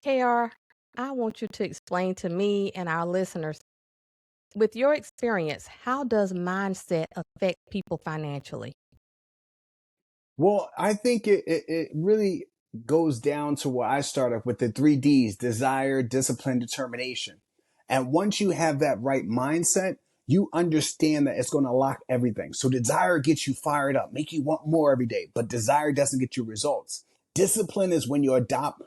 KR, I want you to explain to me and our listeners, with your experience, how does mindset affect people financially? Well, I think it really goes down to what I started with the three D's: desire, discipline, determination. And once you have that right mindset, you understand that it's going to lock everything. So desire gets you fired up, make you want more every day, but desire doesn't get you results. Discipline is when you adopt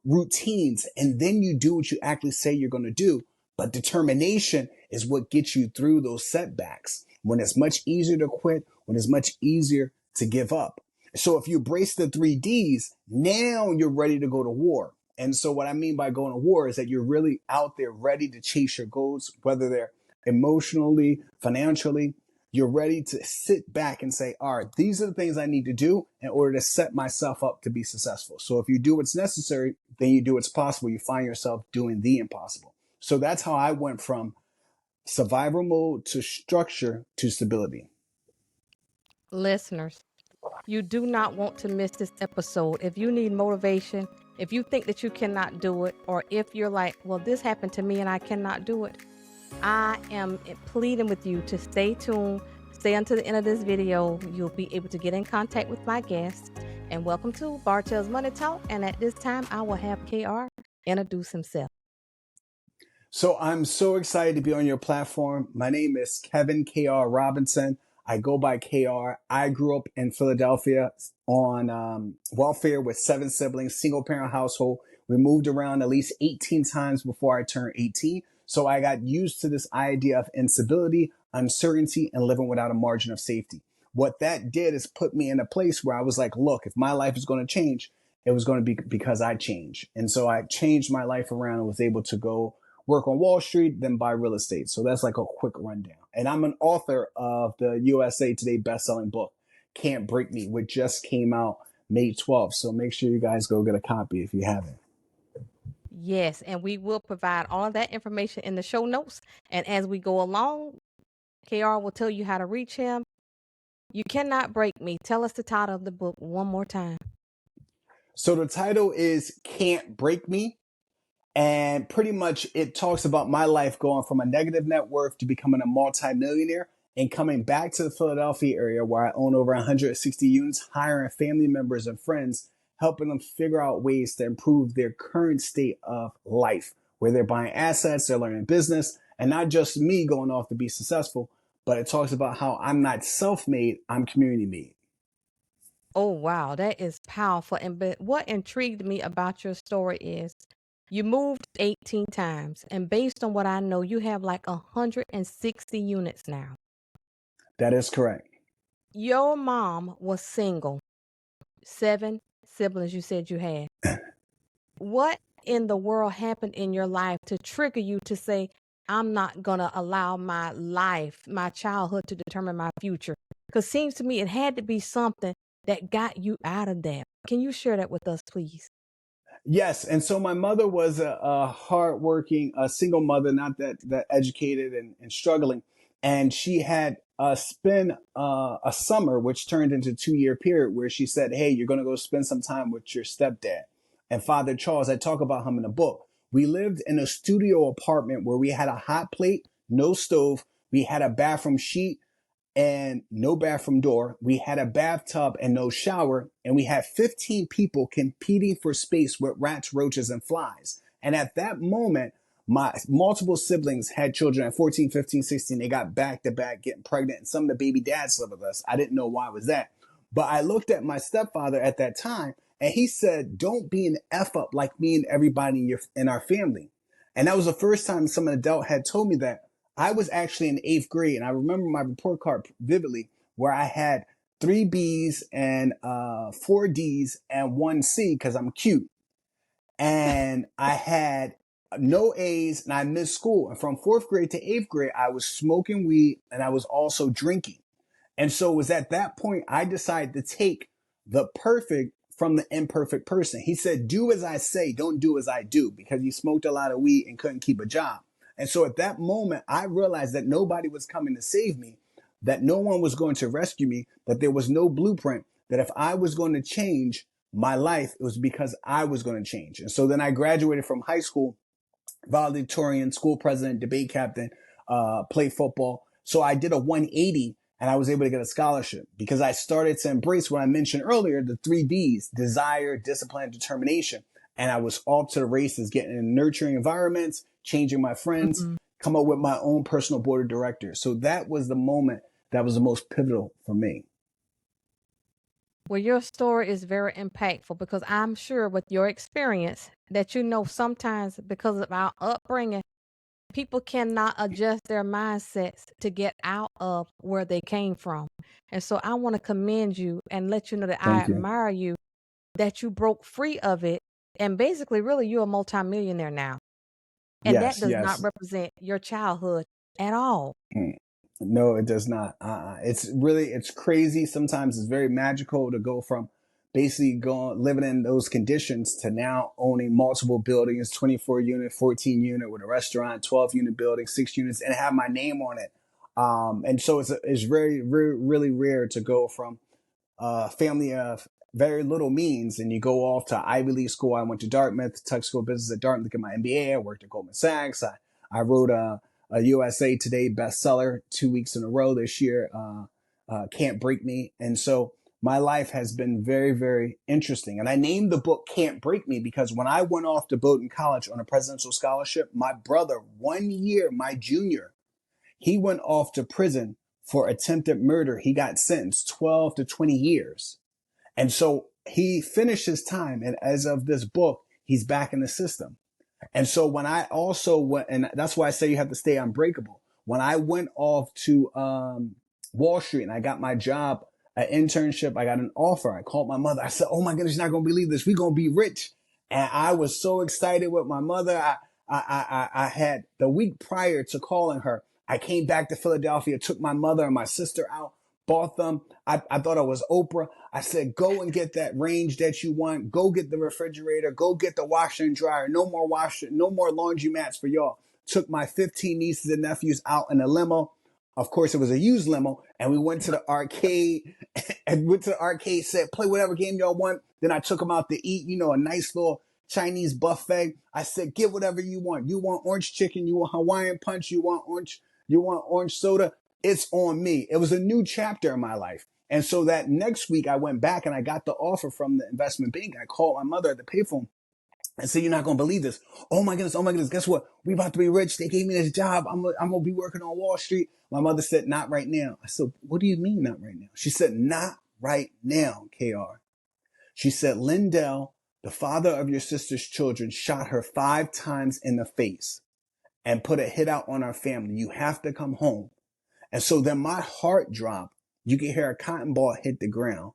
routines and then you do what you actually say you're going to do. But determination is what gets you through those setbacks when it's much easier to quit, when it's much easier to give up. So if you embrace the three D's, now you're ready to go to war. And so what I mean by going to war is that you're really out there ready to chase your goals, whether they're emotionally, financially. You're ready to sit back and say, all right, these are the things I need to do in order to set myself up to be successful. So if you do what's necessary, then you do what's possible. You find yourself doing the impossible. So that's how I went from survival mode to structure to stability. Listeners, you do not want to miss this episode. If you need motivation, if you think that you cannot do it, or if you're like, well, this happened to me and I cannot do it, I am pleading with you to stay tuned, stay until the end of this video. You'll be able to get in contact with my guest. And welcome to Bartelle's Money Talk. And at this time, I will have KR introduce himself. So I'm so excited to be on your platform. My name is Kevin KR Robinson. I go by KR. I grew up in Philadelphia on welfare with 7 siblings, single parent household. We moved around at least 18 times before I turned 18. So I got used to this idea of instability, uncertainty, and living without a margin of safety. What that did is put me in a place where I was like, look, if my life is going to change, it was going to be because I changed. And so I changed my life around and was able to go work on Wall Street, then buy real estate. So that's like a quick rundown. And I'm an author of the USA Today bestselling book, Can't Break Me, which just came out May 12th. So make sure you guys go get a copy if you haven't. Yes, and we will provide all of that information in the show notes. And as we go along, KR will tell you how to reach him. You cannot break me. Tell us the title of the book one more time. So the title is Can't Break Me. And pretty much it talks about my life going from a negative net worth to becoming a multimillionaire and coming back to the Philadelphia area where I own over 160 units, hiring family members and friends, helping them figure out ways to improve their current state of life, where they're buying assets, they're learning business, and not just me going off to be successful, but it talks about how I'm not self-made, I'm community made. Oh, wow, that is powerful. And but what intrigued me about your story is you moved 18 times, and based on what I know, you have like 160 units now. That is correct. Your mom was single, 7 siblings you said you had. What in the world happened in your life to trigger you to say, I'm not going to allow my life, my childhood to determine my future? Because seems to me it had to be something that got you out of that. Can you share that with us, please? Yes, and so my mother was a hardworking, a single mother, not that educated and struggling, and she had spent a summer, which turned into a 2 year period, where she said, "Hey, you're going to go spend some time with your stepdad and Father Charles." I talk about him in the book. We lived in a studio apartment where we had a hot plate, no stove, we had a bathroom sheet, and no bathroom door. We had a bathtub and no shower. And we had 15 people competing for space with rats, roaches, and flies. And at that moment, my multiple siblings had children at 14, 15, 16. They got back to back getting pregnant. And some of the baby dads lived with us. I didn't know why it was that. But I looked at my stepfather at that time and he said, don't be an F up like me and everybody in our family. And that was the first time some adult had told me that. I was actually in 8th grade, and I remember my report card vividly, where I had 3 B's and 4 D's and 1 C because I'm cute. And I had no A's and I missed school. And from 4th grade to 8th grade, I was smoking weed and I was also drinking. And so it was at that point I decided to take the perfect from the imperfect person. He said, do as I say, don't do as I do, because he smoked a lot of weed and couldn't keep a job. And so at that moment, I realized that nobody was coming to save me, that no one was going to rescue me, that there was no blueprint, that if I was going to change, my life, it was because I was going to change. And so then I graduated from high school, valedictorian, school president, debate captain, played football. So I did a 180 and I was able to get a scholarship because I started to embrace what I mentioned earlier, the 3 Ds: desire, discipline, determination. And I was off to the races, getting in nurturing environments, changing my friends, Mm-hmm. come up with my own personal board of directors. So that was the moment that was the most pivotal for me. Well, your story is very impactful because I'm sure with your experience that sometimes because of our upbringing, people cannot adjust their mindsets to get out of where they came from. And so I want to commend you and let you know that I Thank you. admire you that you broke free of it. And basically, really, you're a multimillionaire now. And that Yes, does not yes. represent your childhood at all. Mm. No, it does not. It's really, it's crazy. Sometimes it's very magical to go from basically going living in those conditions to now owning multiple buildings, 24 unit, 14 unit with a restaurant, 12 unit building, 6 units, and have my name on it. And so it's really rare to go from family of very little means, and you go off to Ivy League school. I went to Dartmouth, Tech School of Business at Dartmouth to get my MBA. I worked at Goldman Sachs. I wrote a USA Today bestseller 2 weeks in a row this year. Can't Break Me. And so my life has been very interesting. And I named the book Can't Break Me because when I went off to Bowdoin College on a presidential scholarship, my brother, 1 year, my junior, he went off to prison for attempted murder. He got sentenced 12 to 20 years. And so he finished his time. And as of this book, he's back in the system. And so when I also went, and that's why I say you have to stay unbreakable. When I went off to Wall Street and I got my job, an internship, I got an offer. I called my mother. I said, "Oh my goodness, you're not going to believe this. We're going to be rich." And I was so excited with my mother. I had the week prior to calling her, I came back to Philadelphia, took my mother and my sister out, bought them. I thought I was Oprah. I said, "Go and get that range that you want. Go get the refrigerator. Go get the washer and dryer. No more no more laundry mats for y'all." Took my 15 nieces and nephews out in a limo. Of course, it was a used limo. And we went to the arcade said, "Play whatever game y'all want." Then I took them out to eat, a nice little Chinese buffet. I said, "Get whatever you want. You want orange chicken? You want Hawaiian punch? You want orange soda? It's on me." It was a new chapter in my life. And so that next week I went back and I got the offer from the investment bank. I called my mother at the payphone and said, "You're not going to believe this. Oh my goodness. Oh my goodness. Guess what? We about to be rich. They gave me this job. I'm going to be working on Wall Street." My mother said, "Not right now." I said, "What do you mean not right now?" She said, "Not right now, KR." She said, "Lindell, the father of your sister's children, shot her 5 times in the face and put a hit out on our family. You have to come home." And so then my heart dropped. You could hear a cotton ball hit the ground.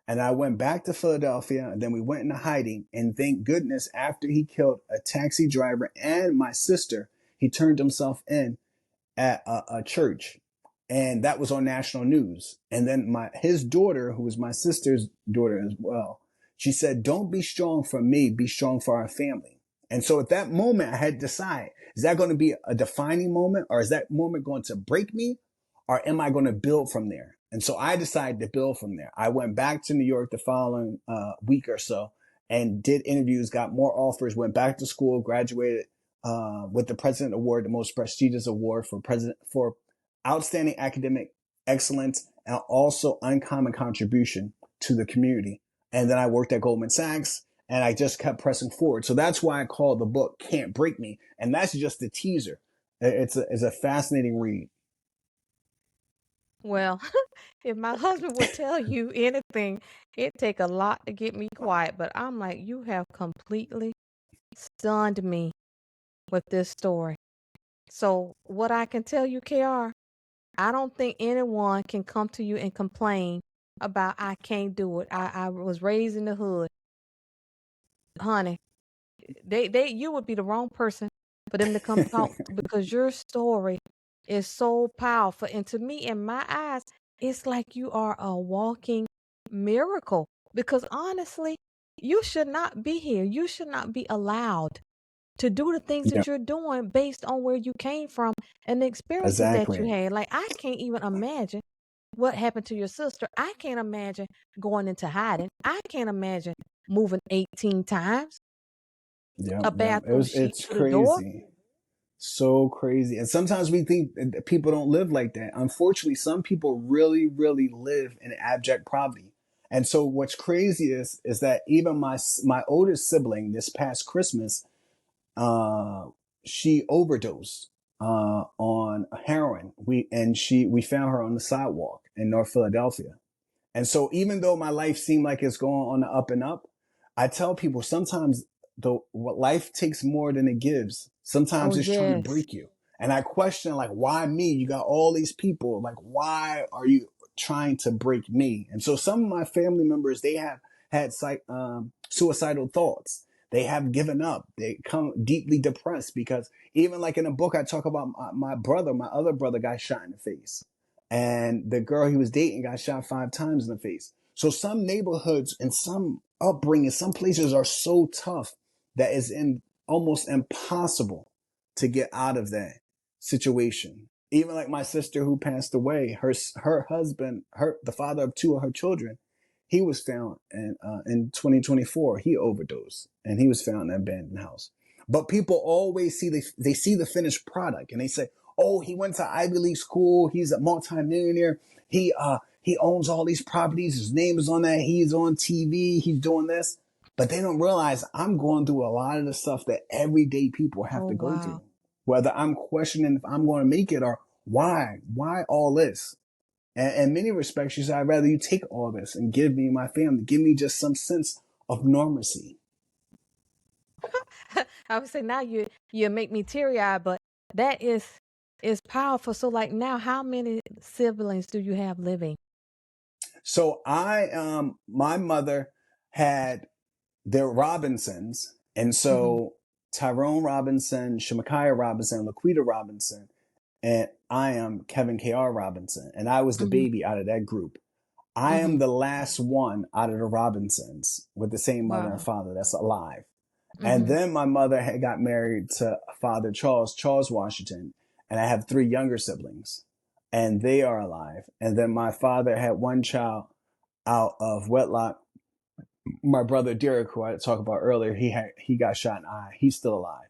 And I went back to Philadelphia, and then we went into hiding. And thank goodness, after he killed a taxi driver and my sister, he turned himself in at a church. And that was on national news. And then his daughter, who was my sister's daughter as well, she said, "Don't be strong for me, be strong for our family." And so at that moment, I had to decide, is that going to be a defining moment, or is that moment going to break me, or am I going to build from there? And so I decided to build from there. I went back to New York the following week or so and did interviews, got more offers, went back to school, graduated with the President Award, the most prestigious award for outstanding academic excellence and also uncommon contribution to the community. And then I worked at Goldman Sachs and I just kept pressing forward. So that's why I call the book Can't Break Me. And that's just the teaser. It's a fascinating read. Well, if my husband would tell you anything, it take a lot to get me quiet. But I'm like, you have completely stunned me with this story. So what I can tell you, KR, I don't think anyone can come to you and complain about I can't do it. I was raised in the hood. Honey, you would be the wrong person for them to come talk because your story is so powerful. And to me, in my eyes, it's like you are a walking miracle. Because honestly, you should not be here. You should not be allowed to do the things Yeah, that you're doing based on where you came from and the experiences that you exactly. had. Like, I can't even imagine what happened to your sister. I can't imagine going into hiding. I can't imagine moving 18 times, Yep, a yep. bathroom sheet It's through the door. crazy. So crazy. And sometimes we think that people don't live like that. Unfortunately, some people really, really live in abject poverty. And so what's crazy is that even my oldest sibling this past Christmas, uh, she overdosed on heroin. We found her on the sidewalk in North Philadelphia. And so even though my life seemed like it's going on the up and up, I tell people sometimes what life takes more than it gives. Oh, Sometimes it's trying to yes. break you. And I question like, why me? You got all these people. Like, why are you trying to break me? And so some of my family members, they have had suicidal thoughts. They have given up. They come deeply depressed because even like in a book, I talk about my other brother got shot in the face, and the girl he was dating got shot 5 times in the face. So some neighborhoods and some upbringing, some places are so tough that it's almost impossible to get out of that situation. Even like my sister who passed away, her husband, the father of 2 of her children, he was found in 2024. He overdosed and he was found in an abandoned house. But people always they see the finished product and they say, oh, he went to Ivy League school. He's a multimillionaire. He owns all these properties. His name is on that. He's on TV. He's doing this. But they don't realize I'm going through a lot of the stuff that everyday people have Oh, to go wow. through. Whether I'm questioning if I'm going to make it or why all this? And in many respects, she said, I'd rather you take all this and give me my family, give me just some sense of normalcy. I would say now you make me teary eyed, but that is powerful. So like now, how many siblings do you have living? So my mother had their Robinsons. And Hmm. so Tyrone Robinson, Shemakiah Robinson, Laquita Robinson, and I am Kevin K.R. Robinson. And I was the Hmm. baby out of that group. I Hmm. am the last one out of the Robinsons with the same mother and Wow. father that's alive. And Hmm. then my mother had got married to Father Charles Washington, and I have 3 younger siblings, and they are alive. And then my father had one child out of wedlock. My brother Derek, who I talked about earlier, he got shot in the eye. He's still alive.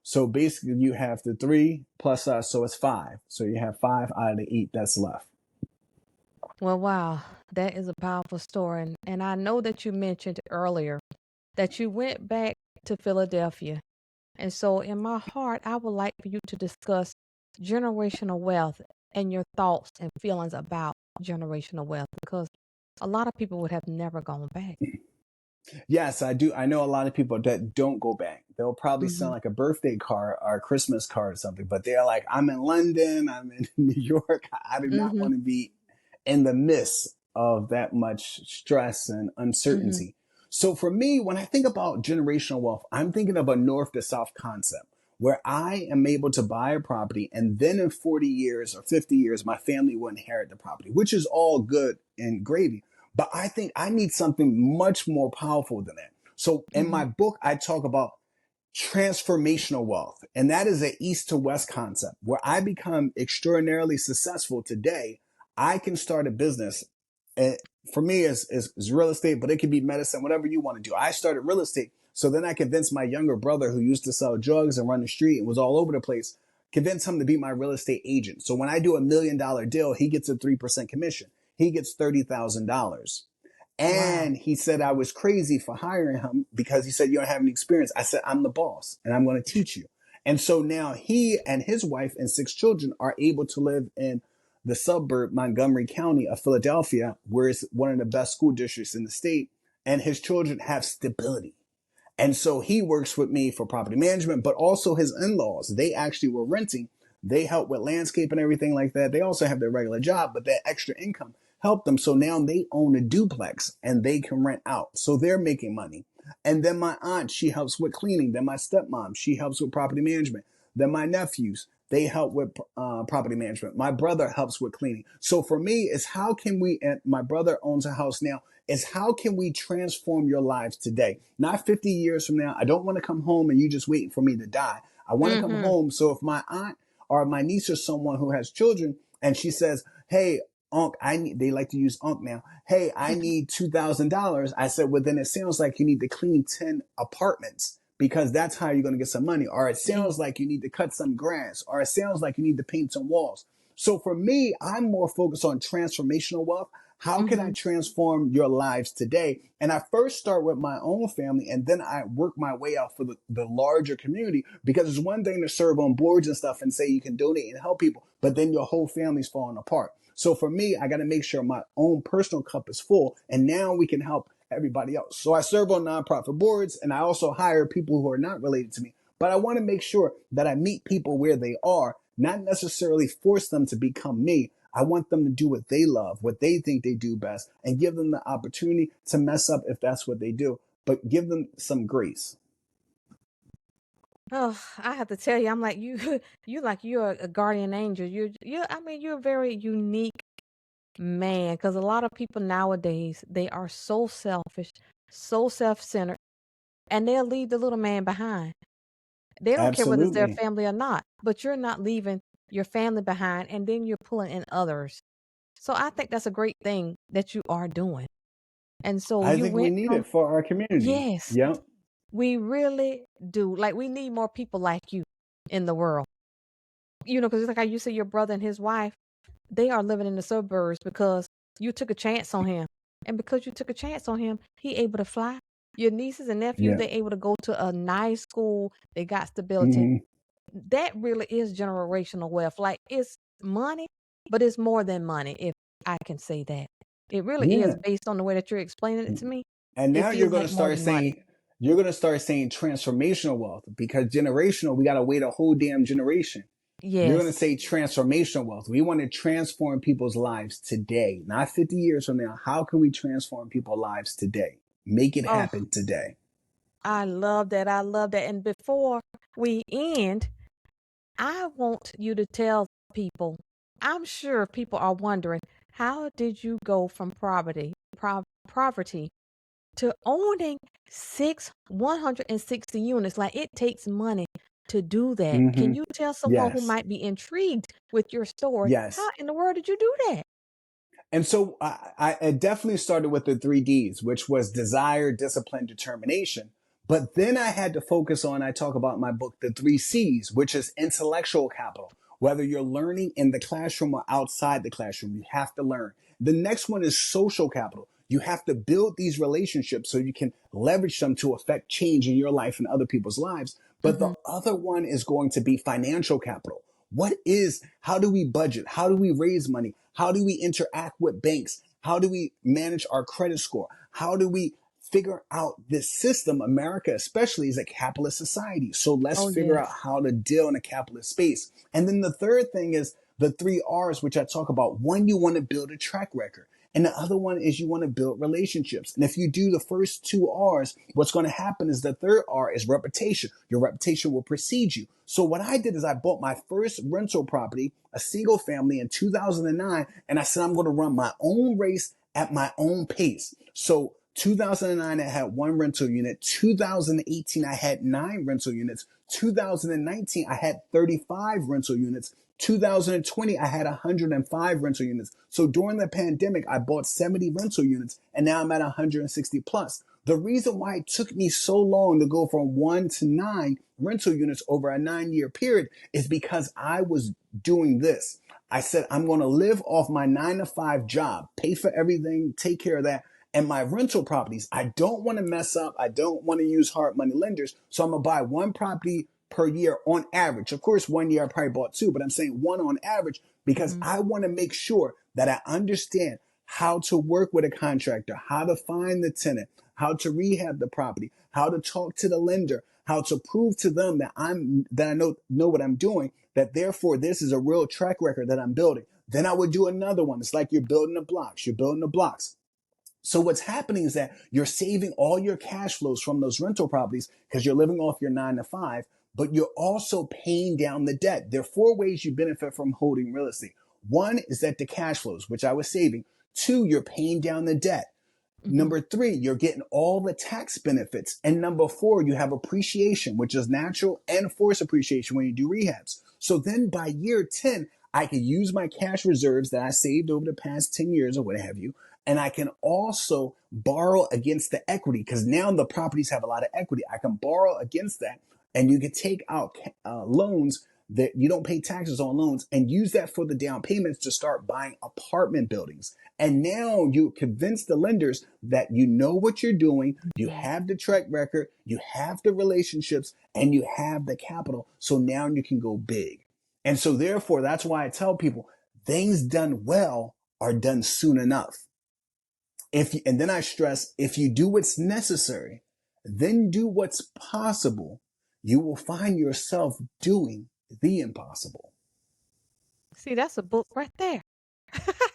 So basically, you have the 3 plus us, so it's 5. So you have 5 out of the 8 that's left. Well, wow, that is a powerful story, and I know that you mentioned earlier that you went back to Philadelphia. And so, in my heart, I would like for you to discuss generational wealth and your thoughts and feelings about generational wealth because a lot of people would have never gone back. Yes, I do. I know a lot of people that don't go back. They'll probably send Hmm. like a birthday card or a Christmas card or something, but they're like, I'm in London, I'm in New York. I do not Hmm. want to be in the midst of that much stress and Hmm. uncertainty. So for me, when I think about generational wealth, I'm thinking of a north to south concept where I am able to buy a property and then in 40 years or 50 years, my family will inherit the property, which is all good and gravy. But I think I need something much more powerful than that. So in Hmm. my book, I talk about transformational wealth. And that is an east to west concept where I become extraordinarily successful today. I can start a business. And for me, is real estate, but it could be medicine, whatever you want to do. I started real estate. So then I convinced my younger brother who used to sell drugs and run the street and was all over the place, convince him to be my real estate agent. So when I do $1 million deal, he gets a 3% commission. He gets $30,000. Wow. And he said I was crazy for hiring him because he said, you don't have any experience. I said, I'm the boss and I'm going to teach you. And so now he and his wife and 6 children are able to live in the suburb, Montgomery County of Philadelphia, where it's one of the best school districts in the state. And his children have stability. And so he works with me for property management, but also his in-laws. They actually were renting. They help with landscape and everything like that. They also have their regular job, but that extra income helped them. So now they own a duplex and they can rent out. So they're making money. And then my aunt, she helps with cleaning. Then my stepmom, she helps with property management. Then my nephews, they help with property management. My brother helps with cleaning. So for me, is how can we, and my brother owns a house now, is how can we transform your lives today? Not 50 years from now. I don't want to come home and you just waiting for me to die. I want to come Hmm. home. So if my aunt or my niece or someone who has children and she says, hey, Unc, they like to use Unc now. Hey, I need $2,000. I said, well, then it sounds like you need to clean 10 apartments because that's how you're going to get some money. Or it Yeah. sounds like you need to cut some grass. Or it sounds like you need to paint some walls. So for me, I'm more focused on transformational wealth. How can I Mm-hmm. transform your lives today? And I first start with my own family and then I work my way out for the larger community because it's one thing to serve on boards and stuff and say you can donate and help people, but then your whole family's falling apart. So for me, I got to make sure my own personal cup is full and now we can help everybody else. So I serve on nonprofit boards and I also hire people who are not related to me. But I want to make sure that I meet people where they are, not necessarily force them to become me. I want them to do what they love, what they think they do best, and give them the opportunity to mess up if that's what they do, but give them some grace. Oh, I have to tell you, I'm like you. You like you're a guardian angel. You. I mean, you're a very unique man because a lot of people nowadays they are so selfish, so self-centered, and they'll leave the little man behind. They don't care whether it's their Absolutely. family or not, but you're not leaving your family behind, and then you're pulling in others. So I think that's a great thing that you are doing. And so I you think we went need from it for our community. yes, Yep. we really do. Like we need more people like you in the world. You know, because it's like how you say your brother and his wife, they are living in the suburbs because you took a chance on him. And because you took a chance on him, he able to fly. Your nieces and nephews, Yeah. they able to go to a nice school. They got stability. Hmm. That really is generational wealth. Like it's money, but it's more than money, if I can say that. It really is Yeah. based on the way that you're explaining it to me. And It now feels like more than money. you're going to start saying transformational wealth because generational, we got to wait a whole damn generation. You're going to Yes. say transformational wealth. We want to transform people's lives today, not 50 years from now. How can we transform people's lives today? Make it Oh, happen today. I love that. I love that. And before we end, I want you to tell people, I'm sure people are wondering, how did you go from poverty to owning 160 units? Like it takes money to do that. Hmm. Can you tell someone who Yes. might be intrigued with your story, how Yes. in the world did you do that? And so I definitely started with the 3 Ds, which was desire, discipline, determination. But then I had to focus on, I talk about in my book, the 3 Cs, which is intellectual capital. Whether you're learning in the classroom or outside the classroom, you have to learn. The next one is social capital. You have to build these relationships so you can leverage them to affect change in your life and other people's lives. But the Hmm. other one is going to be financial capital. How do we budget? How do we raise money? How do we interact with banks? How do we manage our credit score? How do we figure out this system? America, especially, is a capitalist society. So let's Oh, figure out yes. how to deal in a capitalist space. And then the third thing is the 3 R's, which I talk about. One, you want to build a track record. And the other one is you want to build relationships. And if you do the first 2 R's, what's going to happen is the third R is reputation. Your reputation will precede you. So what I did is I bought my first rental property, a single family in 2009. And I said, I'm going to run my own race at my own pace. So 2009, I had one rental unit. 2018, I had 9 rental units. 2019, I had 35 rental units. 2020, I had 105 rental units. So during the pandemic, I bought 70 rental units and now I'm at 160 plus. The reason why it took me so long to go from 1 to 9 rental units over a 9 year period is because I was doing this. I said, I'm going to live off my 9 to 5 job, pay for everything, take care of that. And my rental properties, I don't want to mess up. I don't want to use hard money lenders. So I'm going to buy one property per year on average. Of course, 1 year I probably bought two, but I'm saying one on average because Hmm. I want to make sure that I understand how to work with a contractor, how to find the tenant, how to rehab the property, how to talk to the lender, how to prove to them that I know what I'm doing, that therefore this is a real track record that I'm building. Then I would do another one. It's like you're building the blocks. You're building the blocks. So what's happening is that you're saving all your cash flows from those rental properties because you're living off your 9 to 5, but you're also paying down the debt. There are 4 ways you benefit from holding real estate. One is that the cash flows, which I was saving. Two, you're paying down the debt. Hmm. Number three, you're getting all the tax benefits. And number four, you have appreciation, which is natural and forced appreciation when you do rehabs. So then by year 10, I can use my cash reserves that I saved over the past 10 years or what have you. And I can also borrow against the equity because now the properties have a lot of equity. I can borrow against that, and you can take out loans that you don't pay taxes on loans and use that for the down payments to start buying apartment buildings. And now you convince the lenders that you know what you're doing, you Mhm. have the track record, you have the relationships, and you have the capital. So now you can go big. And so therefore, that's why I tell people things done well are done soon enough. And then I stress, if you do what's necessary, then do what's possible, you will find yourself doing the impossible. See, that's a book right there.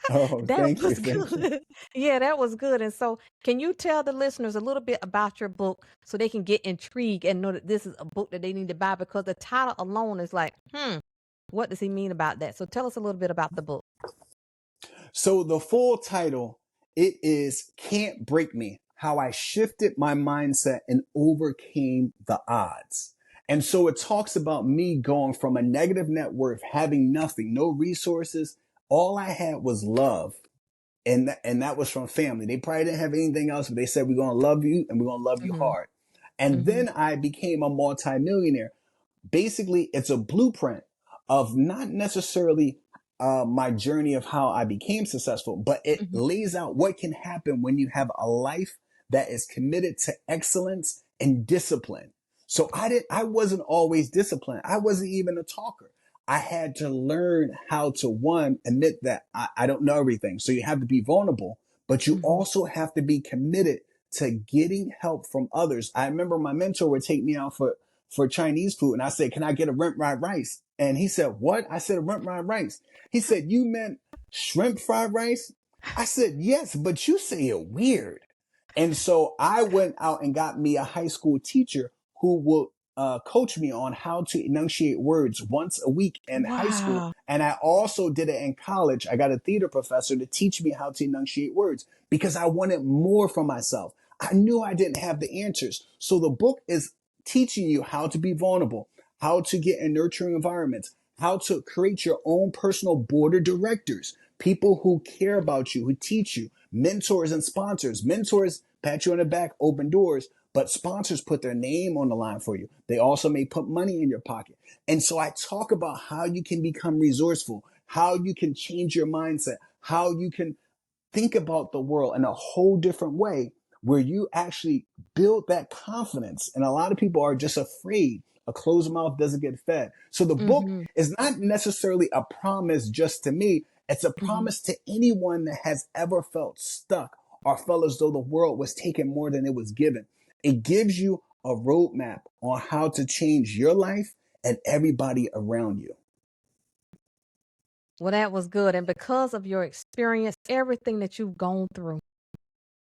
Oh, That thank you. was Thank you. good. Yeah, that was good. And so, can you tell the listeners a little bit about your book so they can get intrigued and know that this is a book that they need to buy? Because the title alone is like, what does he mean about that? So, tell us a little bit about the book. So the full title, it is Can't Break Me, How I Shifted My Mindset and Overcame the Odds. And so it talks about me going from a negative net worth, having nothing, no resources. All I had was love. And that was from family. They probably didn't have anything else, but they said, we're going to love you and we're going to love you Mm-hmm. hard. And Mm-hmm. then I became a multimillionaire. Basically, it's a blueprint of not necessarily my journey of how I became successful, but it Mm-hmm. lays out what can happen when you have a life that is committed to excellence and discipline. So I wasn't always disciplined. I wasn't even a talker. I had to learn how to, one, admit that I don't know everything. So you have to be vulnerable, but you Mm-hmm. also have to be committed to getting help from others. I remember my mentor would take me out for Chinese food. And I said, can I get a rent fried rice? And he said, what? I said, a rent fried rice. He said, you meant shrimp fried rice? I said, yes, but you say it weird. And so I went out and got me a high school teacher who will coach me on how to enunciate words once a week in high school. Wow. And I also did it in college. I got a theater professor to teach me how to enunciate words because I wanted more for myself. I knew I didn't have the answers. So the book is teaching you how to be vulnerable, how to get in nurturing environments, how to create your own personal board of directors, people who care about you, who teach you, mentors and sponsors. Mentors pat you on the back, open doors, but sponsors put their name on the line for you. They also may put money in your pocket. And so I talk about how you can become resourceful, how you can change your mindset, how you can think about the world in a whole different way where you actually build that confidence. And a lot of people are just afraid. A closed mouth doesn't get fed. So the book Mm-hmm. is not necessarily a promise just to me. It's a Mm-hmm. promise to anyone that has ever felt stuck or felt as though the world was taking more than it was given. It gives you a roadmap on how to change your life and everybody around you. Well, that was good. And because of your experience, everything that you've gone through,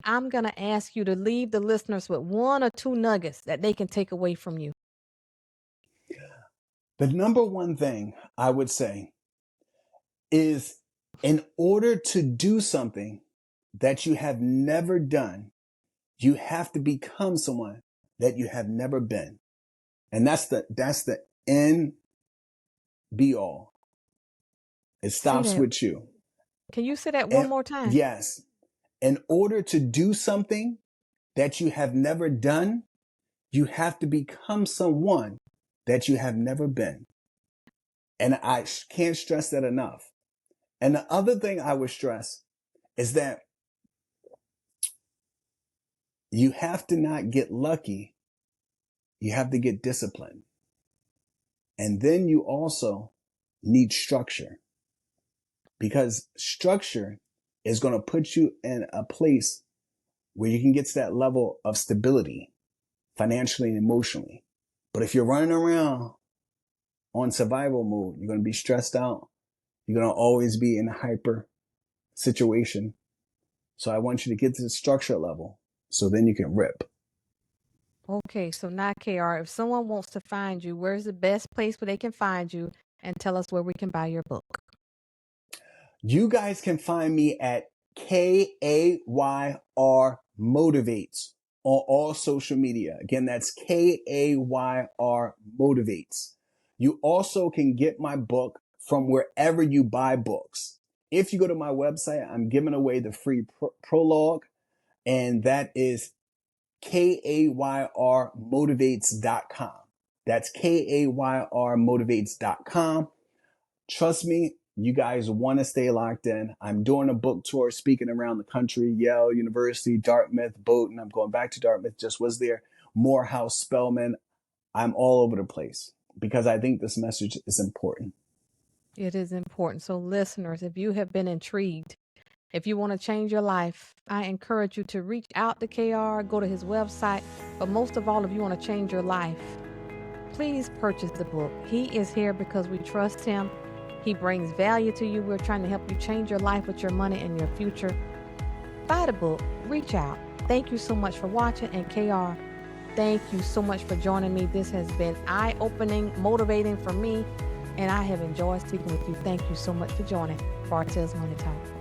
I'm going to ask you to leave the listeners with one or two nuggets that they can take away from you. The number one thing I would say is in order to do something that you have never done, you have to become someone that you have never been. And that's the end be all. It Say stops that. with you. Can you say that one And more time? yes, in order to do something that you have never done, you have to become someone that you have never been. And I can't stress that enough. And the other thing I would stress is that you have to not get lucky. You have to get disciplined. And then you also need structure because structure is going to put you in a place where you can get to that level of stability financially and emotionally. But if you're running around on survival mode, you're going to be stressed out. You're going to always be in a hyper situation. So I want you to get to the structure level so then you can rip. Okay, so now, KR, if someone wants to find you, where's the best place where they can find you and tell us where we can buy your book? You guys can find me at KAYR Motivates on all social media. Again, that's KAYR Motivates. You also can get my book from wherever you buy books. If you go to my website, I'm giving away the free prologue, and that is kayrmotivates.com. That's kayrmotivates.com. Trust me, you guys want to stay locked in. I'm doing a book tour, speaking around the country, Yale University, Dartmouth, Bowdoin. I'm going back to Dartmouth, just was there. Morehouse, Spelman. I'm all over the place because I think this message is important. It is important. So listeners, if you have been intrigued, if you want to change your life, I encourage you to reach out to KR, go to his website. But most of all, if you want to change your life, please purchase the book. He is here because we trust him. He brings value to you. We're trying to help you change your life with your money and your future. Buy the book. Reach out. Thank you so much for watching. And KR, thank you so much for joining me. This has been eye-opening, motivating for me, and I have enjoyed speaking with you. Thank you so much for joining Bartelle's Money Talk.